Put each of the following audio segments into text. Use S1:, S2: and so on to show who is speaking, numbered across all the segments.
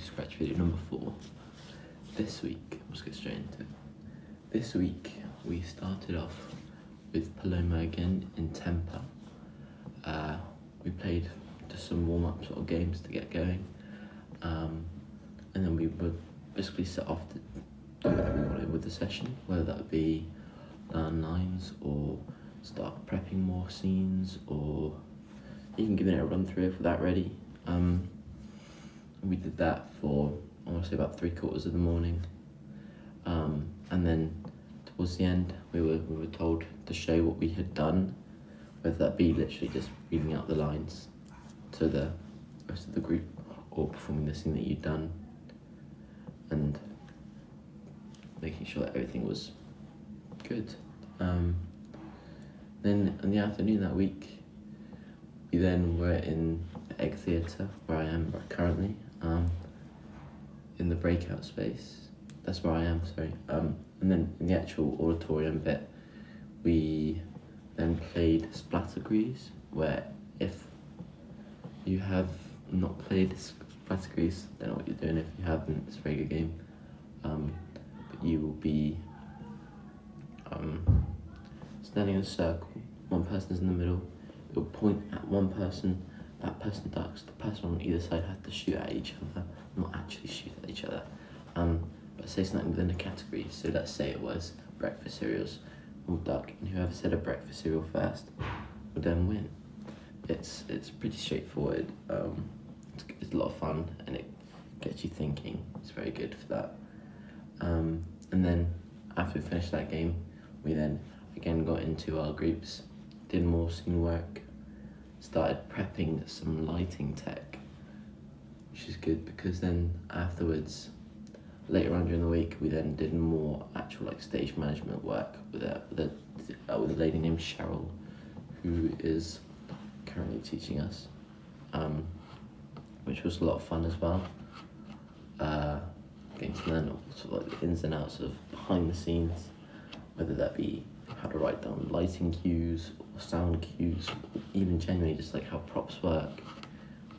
S1: Scratch video number 4. This week, let's get straight into it. This week, we started off with Paloma again in Temper. We played just some warm-up sort of games to get going. And then we would basically set off to do whatever we wanted with the session, whether that be learn lines or start prepping more scenes or even giving it a run through if we're that ready. We did that for, I want to say, about 3/4 of the morning. And then towards the end, we were told to show what we had done, whether that be literally just reading out the lines to the rest of the group or performing the scene that you'd done and making sure that everything was good. Then in the afternoon that week, we then were in the Egg Theatre, where I am currently, in the breakout space. That's where I am, sorry. And then in the actual auditorium bit, we then played Splattergrease, where if you have not played Splattergrease, I don't know what you're doing. If you haven't, it's a very good game. But you will be standing in a circle, one person's in the middle, it will point at one person, that person ducks, the person on either side has to shoot at each other, not actually shoot at each other, but say something within a category. So let's say it was breakfast cereals, we'll duck, and whoever said a breakfast cereal first will then win. It's pretty straightforward, it's a lot of fun, and it gets you thinking. It's very good for that. And then after we finished that game, we then again got into our groups, did more scene work, started prepping some lighting tech, which is good because then afterwards, later on during the week, we then did more actual stage management work with a lady named Cheryl, who is currently teaching us, which was a lot of fun as well. Getting to learn sort of the ins and outs of behind the scenes, whether that be how to write down lighting cues or sound cues, or even genuinely just how props work,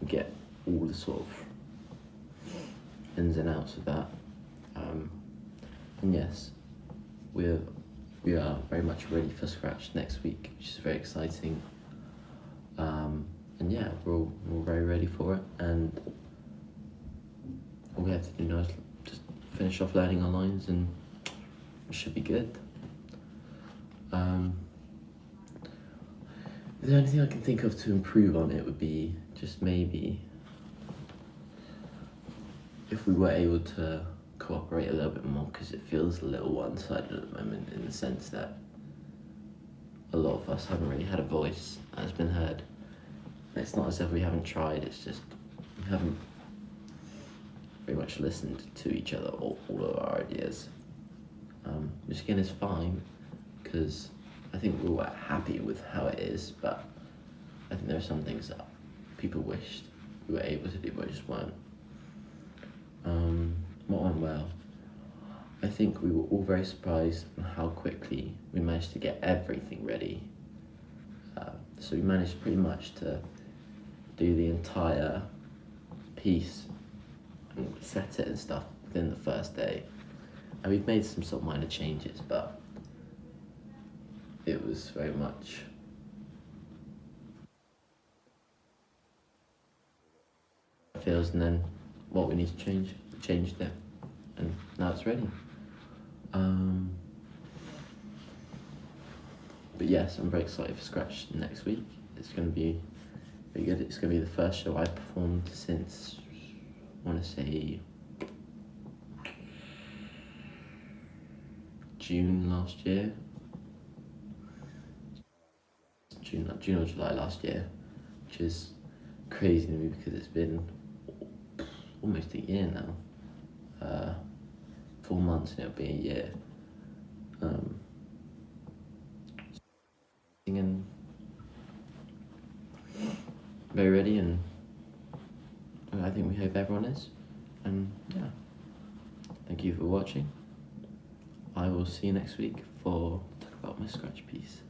S1: and get all the sort of ins and outs of that. And yes, we are very much ready for Scratch next week, which is very exciting. And yeah, we're all very ready for it, and all we have to do now is just finish off learning our lines and it should be good. The only thing I can think of to improve on it would be just maybe if we were able to cooperate a little bit more, because it feels a little one-sided at the moment in the sense that a lot of us haven't really had a voice that has been heard. And it's not as if we haven't tried, it's just we haven't very much listened to each other or all of our ideas, which again is fine because I think we're all happy with how it is, but I think there are some things that people wished we were able to do but just weren't. What went well? I think we were all very surprised on how quickly we managed to get everything ready. So we managed pretty much to do the entire piece and set it and stuff within the first day. And we've made some sort of minor changes, but it was very much feels, and then what we need to change, we changed it, and now it's ready. But yes, I'm very excited for Scratch next week. It's going to be very good. It's going to be the first show I performed since, I want to say, June last year. June or July last year, which is crazy to me because it's been almost a year now. 4 months and it'll be a year. And very ready, and I think we hope everyone is. And yeah, thank you for watching. I will see you next week for talk about my Scratch piece.